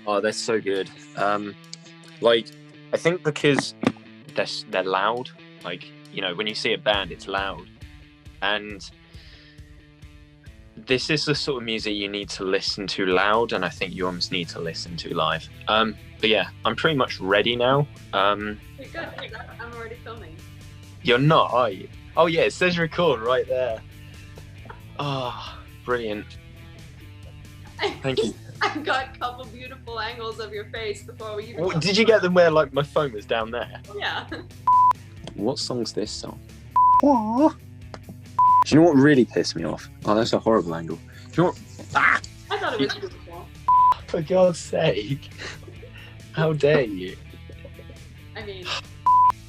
Oh, they're so good. Like, I think because they're loud. Like, you know, when you see a band, it's loud, and this is the sort of music you need to listen to loud, and I think you almost need to listen to live. But yeah, I'm pretty much ready now. Okay, good. I'm already filming. You're not, are you? Oh yeah, it says record right there. Oh, brilliant. Thank you. I got a couple beautiful angles of your face before we even... Well, did you get them where like my phone was down there? Yeah. What song's this song? Aww. Do you know what really pissed me off? Oh, that's a horrible angle. Do you know what? Ah! I thought it was beautiful. For God's sake. How dare you? I mean...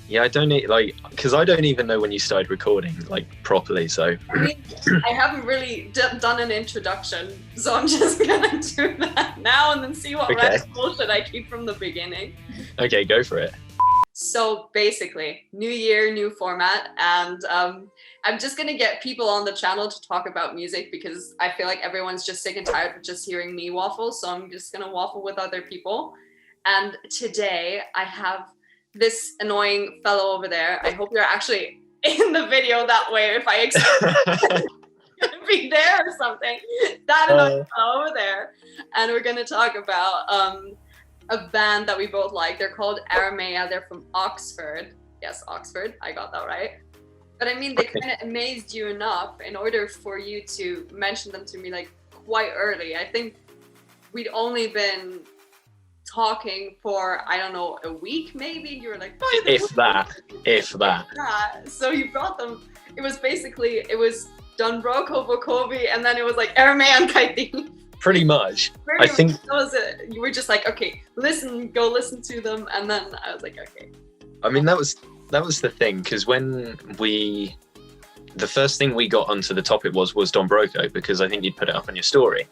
Yeah, I don't need, like, because I don't even know when you started recording, like, properly, so... I mean, I haven't really done an introduction, so I'm just gonna do that now and then see what random bullshit I keep from the beginning. Okay, go for it. So basically, new year, new format, and I'm just gonna get people on the channel to talk about music because I feel like everyone's just sick and tired of just hearing me waffle, so I'm just gonna waffle with other people. And today I have this annoying fellow over there. I hope you're actually in the video that way if I expect to be there or something. That annoying fellow over there. And we're gonna talk about a band that we both like. They're called Arimea. They're from Oxford. Yes, Oxford. I got that right. But I mean, they kind of amazed you enough in order for you to mention them to me like quite early. I think we'd only been talking for, I don't know, a week maybe. You were like, if that. Yeah. So you brought them. It was Dunbroko, Vukovi, and then it was like Arimea and Kaiti. Pretty much. I think that was it. You were just like, okay, go listen to them, and then I was like, okay. I mean, that was the thing, because when the first thing we got onto the topic was Dunbroko, because I think you'd put it up on your story.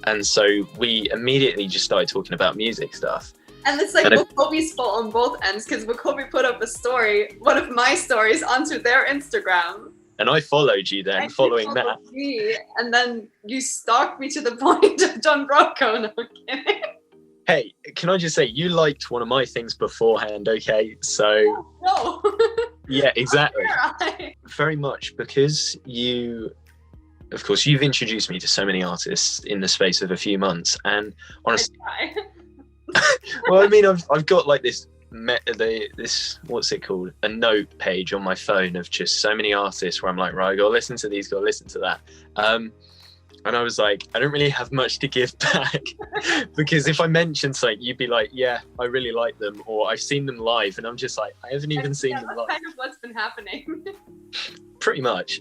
And so we immediately just started talking about music stuff. And it's like Vukovi's fault on both ends, because Vukovi put up a story, one of my stories, onto their Instagram. And I followed you then, following that. Me, and then you stalked me to the point of Dunbroko. No, I'm kidding. Hey, can I just say, you liked one of my things beforehand, okay? So... No. Yeah, exactly. Very much, because of course, you've introduced me to so many artists in the space of a few months, and honestly... Well, I mean, I've got like this, what's it called? A note page on my phone of just so many artists where I'm like, right, I gotta listen to these, gotta listen to that. And I was like, I don't really have much to give back because if I mentioned something, you'd be like, yeah, I really like them, or I've seen them live, and I'm just like, I haven't even seen them live. That's kind of what's been happening. Pretty much.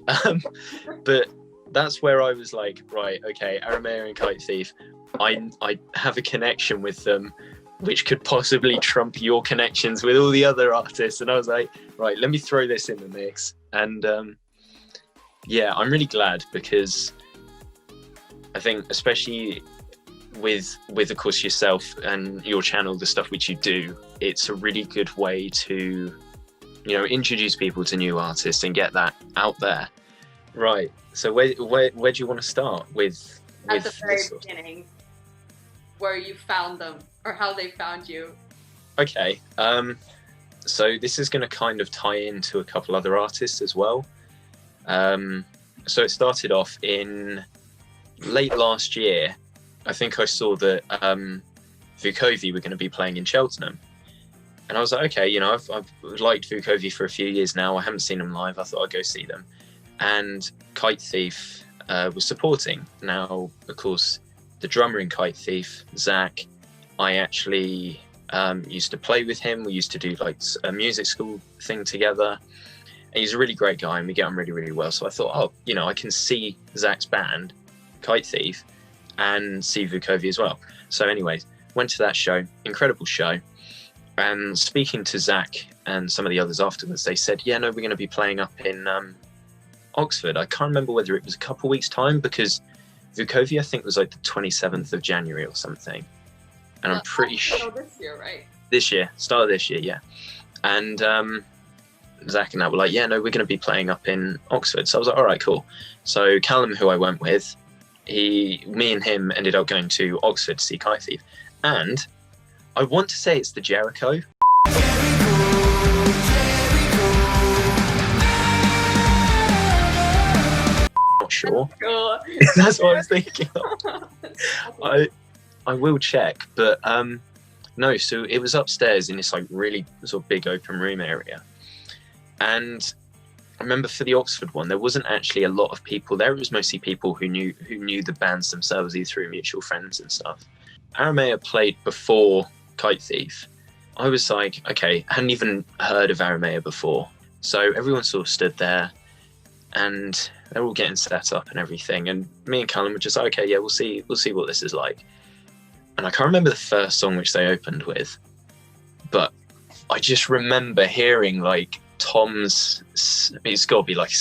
But that's where I was like, right, okay, Arimea and Kite Thief, I have a connection with them, which could possibly trump your connections with all the other artists. And I was like, right, let me throw this in the mix. And yeah, I'm really glad, because I think especially with of course yourself and your channel, the stuff which you do, it's a really good way to, you know, introduce people to new artists and get that out there. Right. So where do you want to start with at the very beginning, where you found them or how they found you? Okay. So this is going to kind of tie into a couple other artists as well. So it started off in late last year. I think I saw that Vukovi were going to be playing in Cheltenham, and I was like, okay, you know, I've liked Vukovi for a few years now. I haven't seen them live. I thought I'd go see them. And Kite Thief was supporting. Now, of course, the drummer in Kite Thief, Zach, I actually used to play with him. We used to do like a music school thing together. And he's a really great guy, and we get on really, really well. So I thought, oh, you know, I can see Zach's band, Kite Thief, and see Vukovi as well. So anyways, went to that show, incredible show. And speaking to Zach and some of the others afterwards, they said, yeah, no, we're going to be playing up in Oxford. I can't remember whether it was a couple weeks' time, because Vukovi, I think, was like the 27th of January or something. And I'm pretty sure... this year, right? This year, start of this year, yeah. And Zach and I were like, yeah, no, we're going to be playing up in Oxford. So I was like, all right, cool. So Callum, who I went with, me and him ended up going to Oxford to see Kite Thief. And I want to say it's the Jericho. Not sure. Cool. That's what I was thinking of. I will check, but no, so it was upstairs in this like really sort of big open room area. And I remember for the Oxford one, there wasn't actually a lot of people there. It was mostly people who knew the bands themselves, either through mutual friends and stuff. Arimea played before Kite Thief. I was like, okay, I hadn't even heard of Arimea before. So everyone sort of stood there and they're all getting set up and everything. And me and Callum were just like, okay, yeah, we'll see what this is like. And I can't remember the first song which they opened with, but I just remember hearing like Tom's, it's got to be like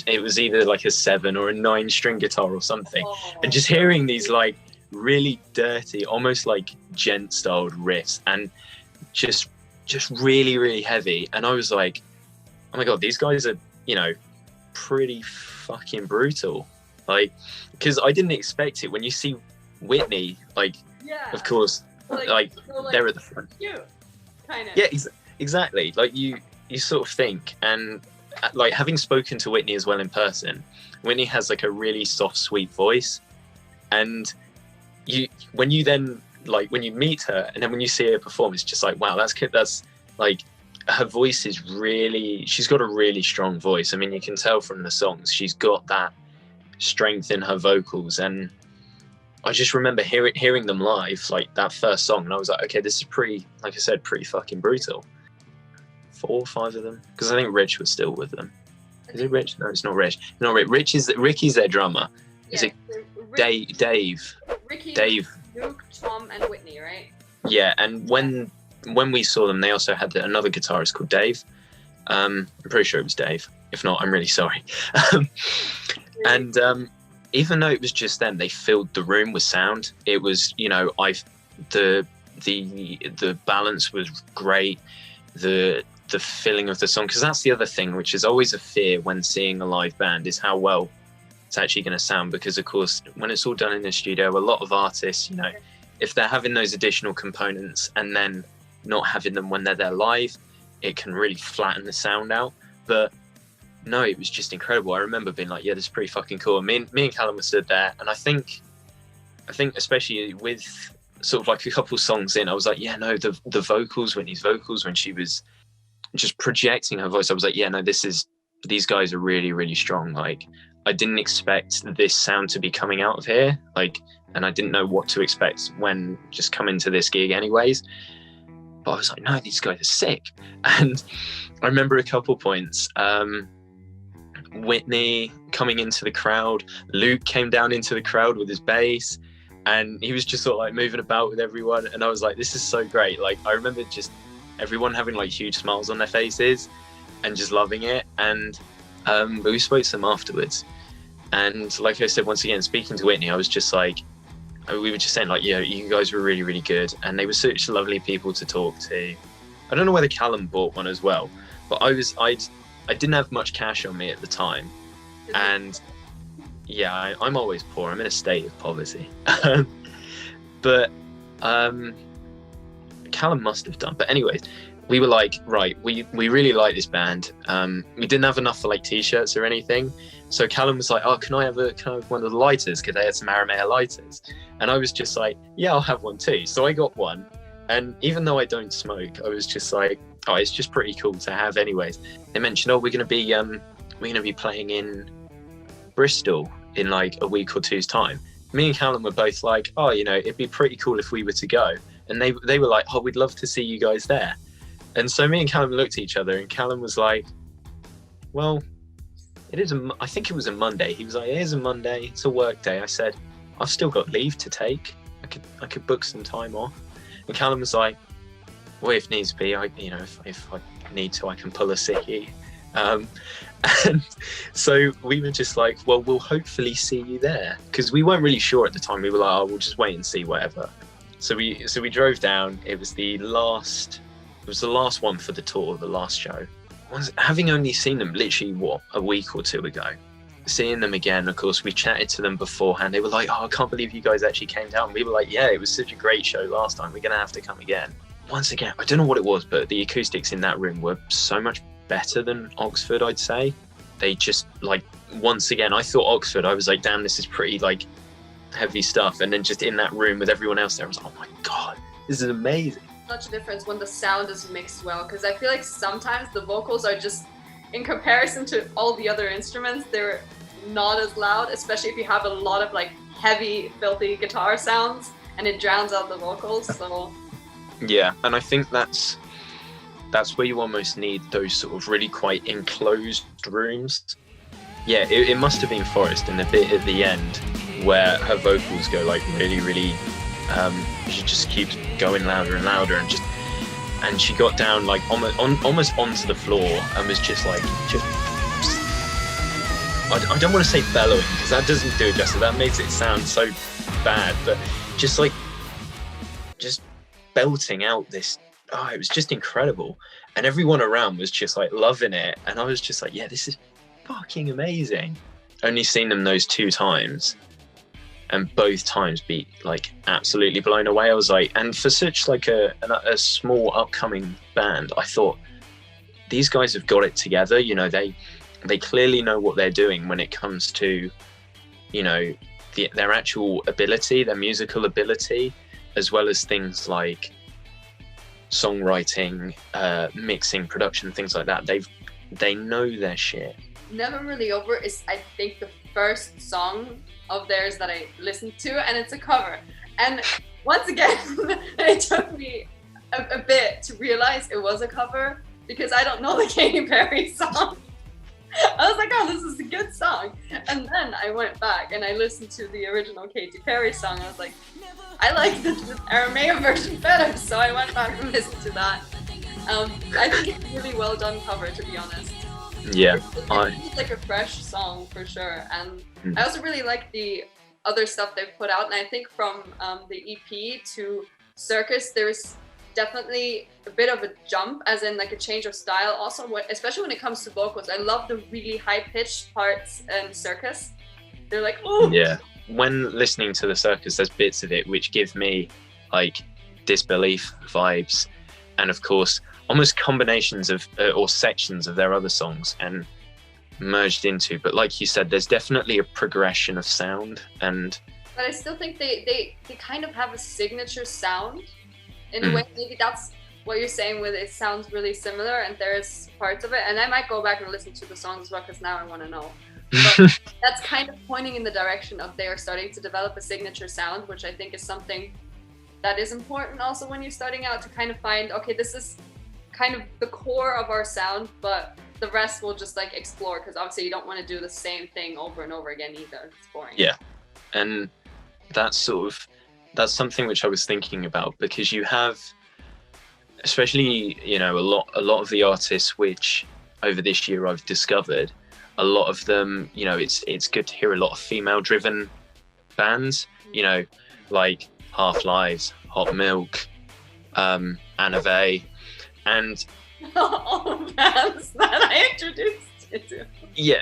it was either like a 7 or a 9-string guitar or something. And just hearing these like really dirty, almost like gent styled riffs and just really, really heavy. And I was like, oh my God, these guys are, you know, pretty fucking brutal. Like, because I didn't expect it. When you see Whitney, like, of course, like they're at the front. Cute, kind of. Yeah, exactly. Like you sort of think, and like having spoken to Whitney as well in person, Whitney has like a really soft, sweet voice, and when you meet her and then when you see her perform, it's just like, wow, that's like her voice is really, she's got a really strong voice. I mean, you can tell from the songs she's got that strength in her vocals. And I just remember hearing them live, like that first song, and I was like, okay, this is pretty, like I said, pretty fucking brutal. 4 or 5 of them, because I think Rich was still with them. Is it Rich? No, it's not Rich. No, Ricky's their drummer. Is it Dave? Ricky, Dave, Luke, Tom, and Whitney, right? Yeah, and when we saw them, they also had another guitarist called Dave. I'm pretty sure it was Dave. If not, I'm really sorry. And even though it was just them, they filled the room with sound. It was, you know, the balance was great. The filling of the song, because that's the other thing, which is always a fear when seeing a live band, is how well it's actually going to sound. Because of course, when it's all done in the studio, a lot of artists, you know, if they're having those additional components and then not having them when they're there live, it can really flatten the sound out. But no, it was just incredible. I remember being like, yeah, this is pretty fucking cool. Me and Callum were stood there, and I think especially with sort of like a couple songs in, I was like, yeah, no, the vocals, Whitney's vocals, when she was just projecting her voice, I was like, yeah, no, these guys are really, really strong. Like, I didn't expect this sound to be coming out of here, like, and I didn't know what to expect when just coming to this gig anyways. But I was like, no, these guys are sick. And I remember a couple points, Whitney coming into the crowd, Luke came down into the crowd with his bass, and he was just sort of like moving about with everyone. And I was like, this is so great. Like, I remember just everyone having like huge smiles on their faces and just loving it. And but we spoke to them afterwards, and like I said, once again, speaking to Whitney, I was just like, we were just saying like, yeah, you guys were really, really good, and they were such lovely people to talk to. I don't know whether Callum bought one as well, but I didn't have much cash on me at the time, and yeah, I'm always poor. I'm in a state of poverty. But Callum must have done. But anyways, we were like, right, we really like this band. We didn't have enough for like t-shirts or anything, so Callum was like, oh, can I have one of the lighters, because they had some Arimea lighters. And I was just like, yeah, I'll have one too. So I got one, and even though I don't smoke, I was just like, oh, it's just pretty cool to have anyways. They mentioned, oh, we're gonna be playing in Bristol in like a week or two's time. Me and Callum were both like, oh, you know, it'd be pretty cool if we were to go. And they were like, oh, we'd love to see you guys there. And so me and Callum looked at each other, and Callum was like, well, I think it was a Monday. He was like, it is a Monday, it's a work day. I said, I've still got leave to take. I could book some time off. And Callum was like, well, if needs be, if I need to, I can pull a sickie. And so we were just like, well, we'll hopefully see you there, because we weren't really sure at the time. We were like, oh, we'll just wait and see, whatever. So we drove down. It was the last one for the tour, the last show. Having only seen them literally a week or two ago, seeing them again, of course, we chatted to them beforehand. They were like, "Oh, I can't believe you guys actually came down." We were like, "Yeah, it was such a great show last time. We're gonna have to come again." Once again, I don't know what it was, but the acoustics in that room were so much better than Oxford, I'd say. They just, like, once again, I thought Oxford, I was like, damn, this is pretty, like, heavy stuff. And then just in that room with everyone else there, I was like, oh my God, this is amazing. Such a difference when the sound is mixed well, because I feel like sometimes the vocals are just, in comparison to all the other instruments, they're not as loud, especially if you have a lot of like heavy, filthy guitar sounds and it drowns out the vocals. So yeah, and I think that's where you almost need those sort of really quite enclosed rooms. Yeah, it must have been Forrest in the bit at the end where her vocals go like really she just keeps going louder and louder, and she got down like almost onto the floor and was just like I don't want to say bellowing because that doesn't do it justice, that makes it sound so bad, but just belting out this, it was just incredible, and everyone around was just like loving it, and I was just like, yeah, this is fucking amazing. Only seen them those 2 times, and both times be like absolutely blown away. I was like, and for such like a small upcoming band, I thought these guys have got it together. You know, they clearly know what they're doing when it comes to, you know, their actual ability, their musical ability, as well as things like songwriting, mixing, production, things like that. They know their shit. Never Really Over is, I think, the first song of theirs that I listened to, and it's a cover. And once again, it took me a bit to realize it was a cover because I don't know the Katy Perry song. I was like, oh, this is a good song. And then I went back and I listened to the original Katy Perry song. I was like, I like the Arimea version better. So I went back and listened to that. I think it's a really well done cover, to be honest. Yeah. It's like a fresh song for sure. And I also really like the other stuff they've put out. And I think from the EP to Circus, there's definitely a bit of a jump, as in like a change of style. Also, especially when it comes to vocals, I love the really high-pitched parts in Circus. They're like, oh yeah. When listening to the Circus, there's bits of it which give me like Disbelief vibes, and of course almost combinations of or sections of their other songs and merged into. But like you said, there's definitely a progression of sound, but I still think they kind of have a signature sound. In a way, maybe that's what you're saying with it sounds really similar, and there's parts of it. And I might go back and listen to the songs as well, because now I want to know. But that's kind of pointing in the direction of they are starting to develop a signature sound, which I think is something that is important also when you're starting out, to kind of find, okay, this is kind of the core of our sound, but the rest will just like explore, because obviously you don't want to do the same thing over and over again either. It's boring. Yeah, and that's something which I was thinking about, because you have, especially, you know, a lot of the artists which over this year I've discovered, a lot of them, you know, it's good to hear a lot of female-driven bands, you know, like Half Lives, Hot Milk, Anna Vey, and all bands that I introduced you to.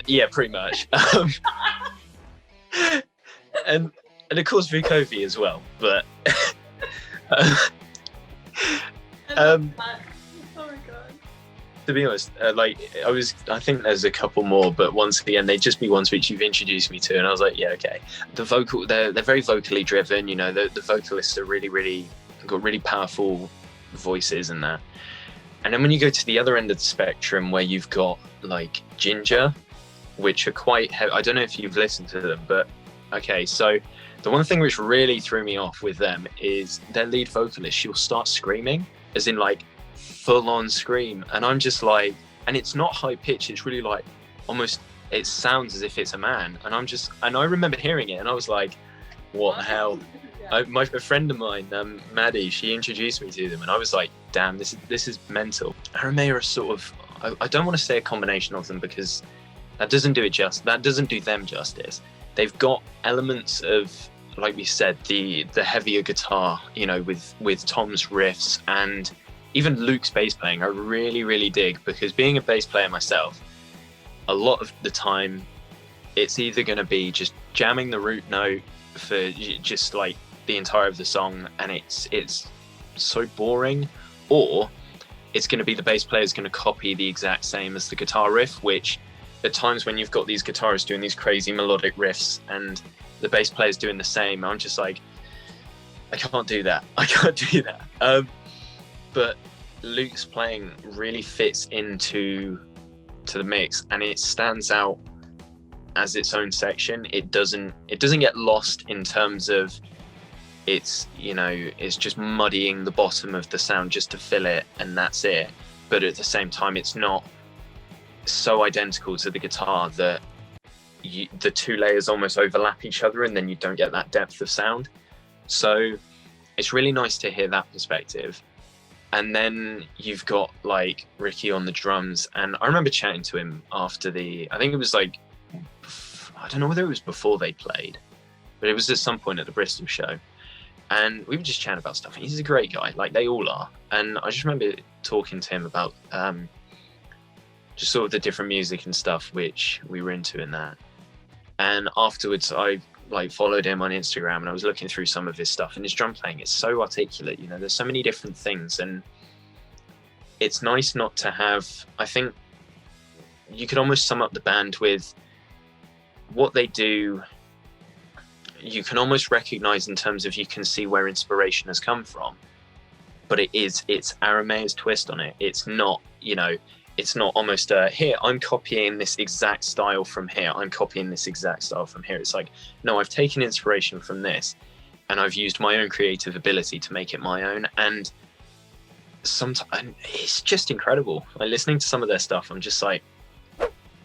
Yeah, pretty much. And of course Vukovi as well, but Oh my god. To be honest, I think there's a couple more, but once again, they'd just be ones which you've introduced me to, and I was like, yeah, okay. They're very vocally driven, you know, the vocalists are really got really powerful voices and that. And then when you go to the other end of the spectrum, where you've got like Ginger, which are quite heavy. I don't know if you've listened to them, but okay, so the one thing which really threw me off with them is their lead vocalist. She'll start screaming, as in like full on scream. And I'm just like, and it's not high pitch. It's really like almost, it sounds as if it's a man. And I remember hearing it and I was like, what the hell? Yeah. A friend of mine, Maddie, she introduced me to them and I was like, damn, this is mental. Arimea are sort of, I don't want to say a combination of them, because that doesn't do them justice. They've got elements of, like we said, the heavier guitar, you know, with Tom's riffs, and even Luke's bass playing I really dig, because being a bass player myself, a lot of the time it's either going to be just jamming the root note for just like the entire of the song, and it's so boring, or it's going to be the bass player is going to copy the exact same as the guitar riff, which at times when you've got these guitarists doing these crazy melodic riffs and the bass player's doing the same, I'm just like, I can't do that. But Luke's playing really fits into the mix, and it stands out as its own section. It doesn't get lost in terms of it's just muddying the bottom of the sound just to fill it, and that's it. But at the same time, it's not so identical to the guitar that the two layers almost overlap each other, and then you don't get that depth of sound. So it's really nice to hear that perspective. And then you've got like Ricky on the drums, and I remember chatting to him after I think it was like, I don't know whether it was before they played, but it was at some point at the Bristol show, and we were just chatting about stuff, and he's a great guy, like they all are. And I just remember talking to him about just sort of the different music and stuff which we were into in that. And afterwards I like followed him on Instagram, and I was looking through some of his stuff, and his drum playing is so articulate, there's so many different things, and it's nice not to have, I think you could almost sum up the band with what they do. You can almost recognize in terms of, you can see where inspiration has come from, but it's Arimea's twist on it. It's not, it's not almost here, I'm copying this exact style from here, I'm copying this exact style from here. It's like, no, I've taken inspiration from this, and I've used my own creative ability to make it my own. And sometimes it's just incredible. Like listening to some of their stuff, I'm just like,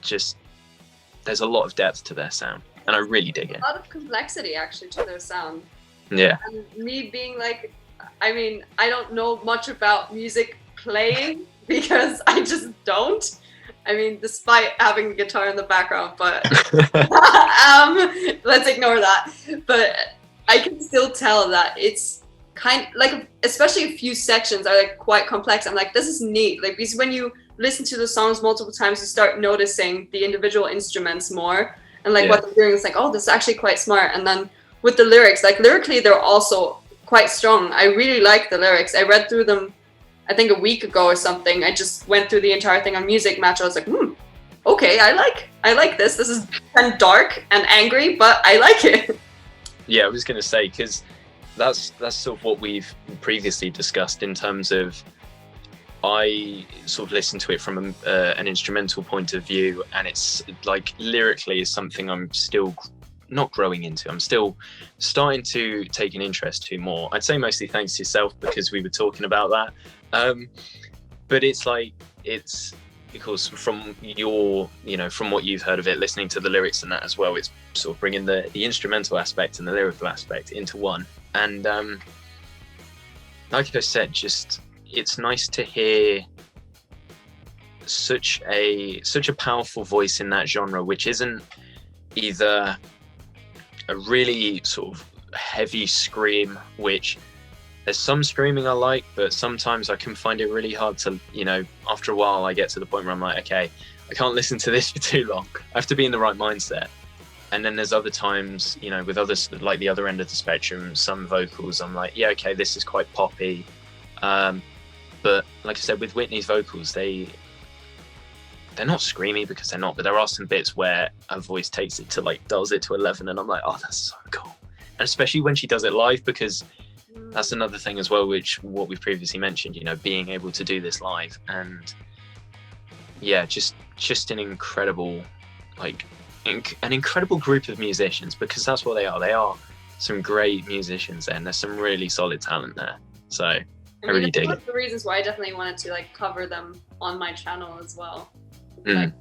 there's a lot of depth to their sound, and I really dig it. A lot of complexity actually to their sound. Yeah. And me being like, I mean, I don't know much about music playing, because I just don't. I mean, despite having a guitar in the background, but let's ignore that. But I can still tell that it's kind of like, especially a few sections are like quite complex. I'm like, this is neat. Like, because when you listen to the songs multiple times, you start noticing the individual instruments more, and like what they're doing. It's like, oh, this is actually quite smart. And then with the lyrics, like lyrically, they're also quite strong. I really like the lyrics. I read through them I think a week ago or something. I just went through the entire thing on Music Match. I was like, okay, I like this. This is kind of dark and angry, but I like it. Yeah, I was going to say, because that's sort of what we've previously discussed in terms of, I sort of listen to it from an instrumental point of view, and it's like lyrically is something I'm still not growing into. I'm still starting to take an interest to more. I'd say mostly thanks to yourself, because we were talking about that. But it's like, it's because from your, from what you've heard of it, listening to the lyrics and that as well, it's sort of bringing the instrumental aspect and the lyrical aspect into one. And like I said, just it's nice to hear such a powerful voice in that genre, which isn't either a really sort of heavy scream, which there's some screaming I like, but sometimes I can find it really hard to, after a while I get to the point where I'm like, okay, I can't listen to this for too long. I have to be in the right mindset. And then there's other times, with others, like the other end of the spectrum, some vocals, I'm like, yeah, okay, this is quite poppy. But like I said, with Whitney's vocals, they're not screamy, because they're not, but there are some bits where her voice takes it to does it to 11, and I'm like, oh, that's so cool. And especially when she does it live, because that's another thing as well, which what we've previously mentioned, being able to do this live. And yeah, just an incredible, an incredible group of musicians, because that's what they are. They are some great musicians there, and there's some really solid talent there. So I really dig it. One of the reasons why I definitely wanted to cover them on my channel as well.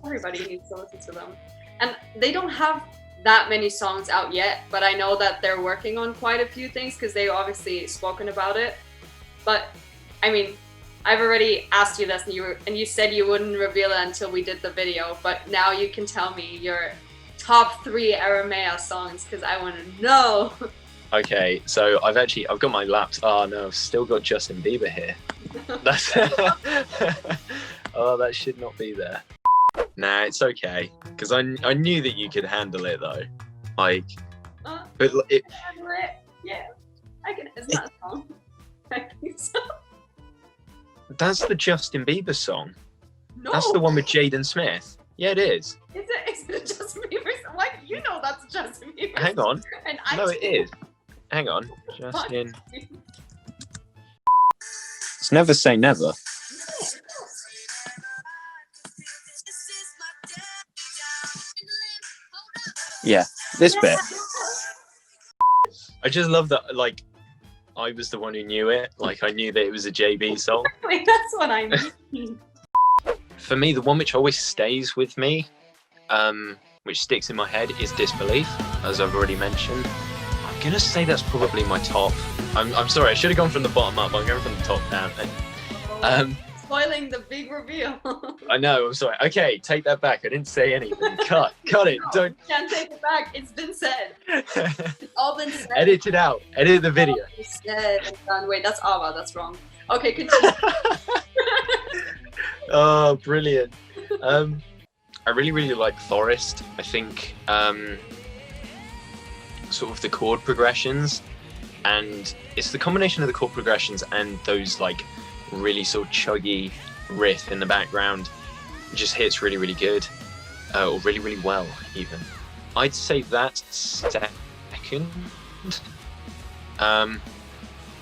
Everybody needs to listen to them. And they don't have that many songs out yet, but I know that they're working on quite a few things, because they obviously spoken about it. But I mean, I've already asked you this, and you said you wouldn't reveal it until we did the video, but now you can tell me your top 3 Arimea songs, because I want to know. Okay, so I've got my laptop. Oh no, I've still got Justin Bieber here. That's oh, that should not be there. Nah, it's okay. Because I knew that you could handle it though. Like, but yeah, I can. It's not a song. I think so. That's the Justin Bieber song. No. That's the one with Jaden Smith. Yeah, it is. Is it a Justin Bieber song? Why do you know that's a Justin Bieber? Hang on. And No, it is. Hang on. Justin. It's never say never. Yeah, this bit. I just love that, like, I was the one who knew it. Like, I knew that it was a JB song. Wait, that's what I mean. For me, the one which always stays with me, which sticks in my head, is Disbelief, as I've already mentioned. I'm going to say that's probably my top. I'm sorry, I should have gone from the bottom up. I'm going from the top down. Spoiling the big reveal. I know, I'm sorry. Okay, take that back. I didn't say anything. Cut it. No, Don't. You can't take it back. It's been said. It's all been said. Edit it out. Edit the video. It's said and done. Wait, that's Ava. That's wrong. Okay, continue. Oh, brilliant. I really like Forest. I think sort of the chord progressions, and it's the combination of the chord progressions and those like really sort of chuggy riff in the background. It just hits really good, or really well even. I'd say that's second. I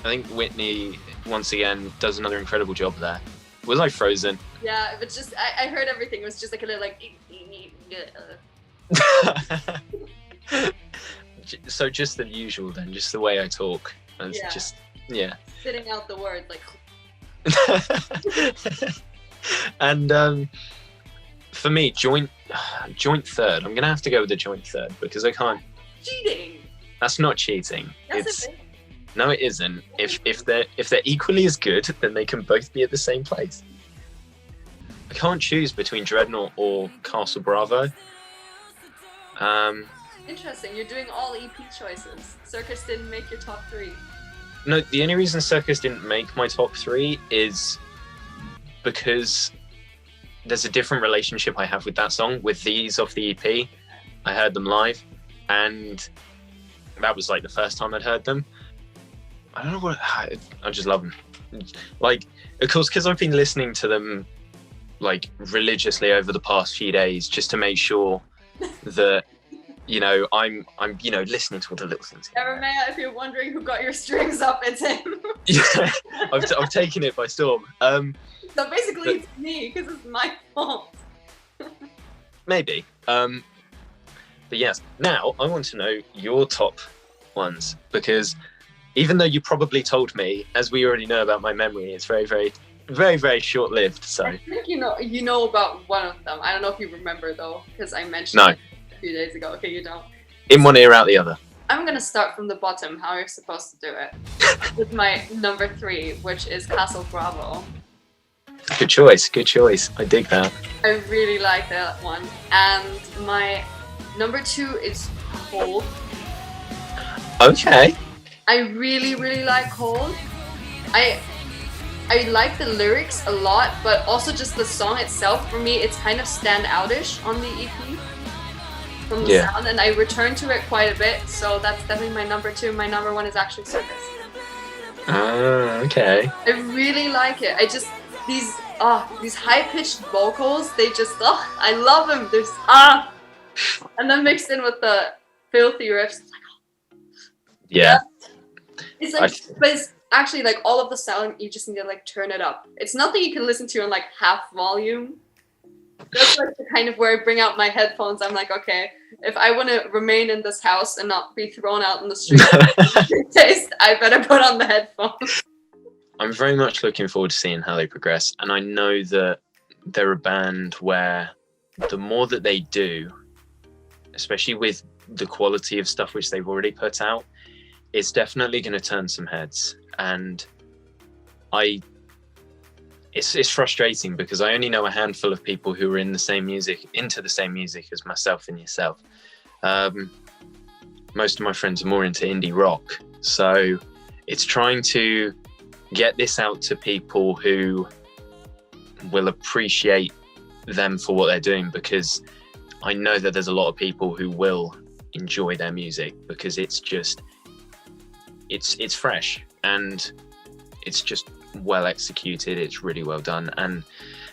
think Whitney once again does another incredible job there. Was I frozen? Yeah, but just I heard everything. It was just like a little like. So just the usual then, just the way I talk. Yeah. Just yeah. Spitting out the word like. And for me, joint third. I'm gonna have to go with the joint third because I can't. Cheating. That's not cheating. That's a thing. No, it isn't. If they're equally as good, then they can both be at the same place. I can't choose between Dreadnought or Castle Bravo. Interesting. You're doing all EP choices. Circus didn't make your top 3. No, the only reason Circus didn't make my top 3 is because there's a different relationship I have with that song. With these off the EP, I heard them live, and that was like the first time I'd heard them. I don't know what, I just love them. Like, of course, because I've been listening to them like religiously over the past few days, just to make sure that, you know, I'm listening to all the little things. Arimea, if you're wondering who got your strings up, it's him. Yeah, I've taken it by storm. So basically, it's me because it's my fault. Maybe. But yes, now I want to know your top ones, because even though you probably told me, as we already know about my memory, it's very short-lived. So I think you know about one of them. I don't know if you remember though, because I mentioned it a few days ago. Okay, you don't. In one ear, out the other. I'm gonna start from the bottom. How you're supposed to do it with my number 3, which is Castle Bravo. Good choice. I dig that. I really like that one. And my number 2 is Cold. Okay. I really like Cold. I like the lyrics a lot, but also just the song itself, for me, it's kind of stand-outish on the EP from the sound, and I return to it quite a bit, so that's definitely my number 2. My number 1 is actually Circus. Okay. I really like it. I just, these high-pitched vocals, they just, I love them. There's, and then mixed in with the filthy riffs, it's like, yeah. It's like, but it's actually like all of the sound, you just need to like turn it up. It's nothing you can listen to on like half volume. That's like the kind of where I bring out my headphones. I'm like, okay, if I want to remain in this house and not be thrown out in the street, taste, I better put on the headphones. I'm very much looking forward to seeing how they progress, and I know that they're a band where the more that they do, especially with the quality of stuff which they've already put out, it's definitely going to turn some heads. And it's frustrating because I only know a handful of people who are into the same music as myself and yourself. Most of my friends are more into indie rock, so it's trying to get this out to people who will appreciate them for what they're doing, because I know that there's a lot of people who will enjoy their music because it's just it's fresh and it's just well executed. It's really well done, and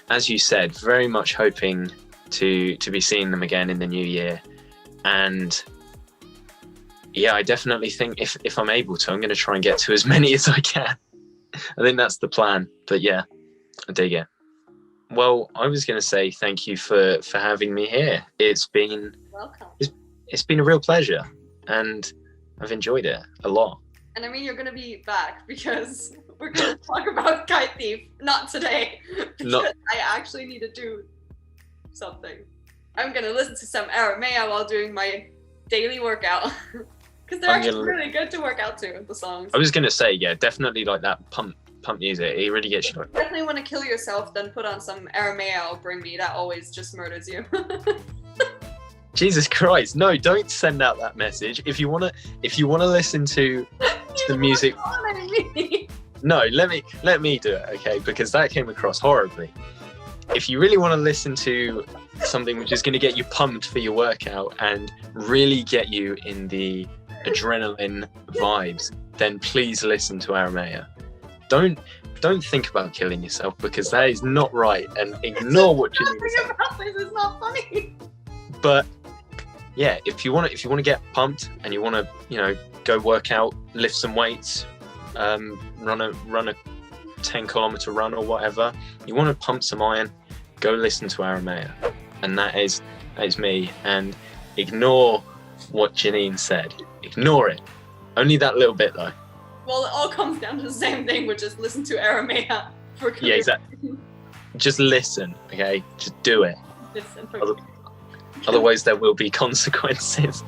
as you said, very much hoping to be seeing them again in the new year. And yeah, I definitely think if I'm able to, I'm going to try and get to as many as I can. I think that's the plan. But yeah, I dig it. Well, I was going to say thank you for having me here. It's been Welcome. It's been a real pleasure, and I've enjoyed it a lot. And I mean, you're going to be back because we're going to talk about Kite Thief. Not today, because I actually need to do something. I'm going to listen to some Arimea while doing my daily workout. Because they're actually really good to work out to, the songs. I was going to say, yeah, definitely like that pump music. It really gets you. Definitely want to kill yourself, then put on some Arimea I'll Bring Me. That always just murders you. Jesus Christ. No, don't send out that message. If you want to listen to the music. No, let me do it, okay? Because that came across horribly. If you really want to listen to something which is going to get you pumped for your workout and really get you in the adrenaline vibes, then please listen to Arimea. Don't think about killing yourself, because that is not right, and ignore what you need to say. It's not funny. But yeah, if you want to get pumped and you want to, go work out, lift some weights, run a 10-kilometer run or whatever, you want to pump some iron, go listen to Arimea. And that is me. And ignore what Janine said. Ignore it. Only that little bit though. Well, it all comes down to the same thing, which is listen to Arimea for career. Yeah, exactly. Just listen, okay? Just do it. Listen for Otherwise there will be consequences.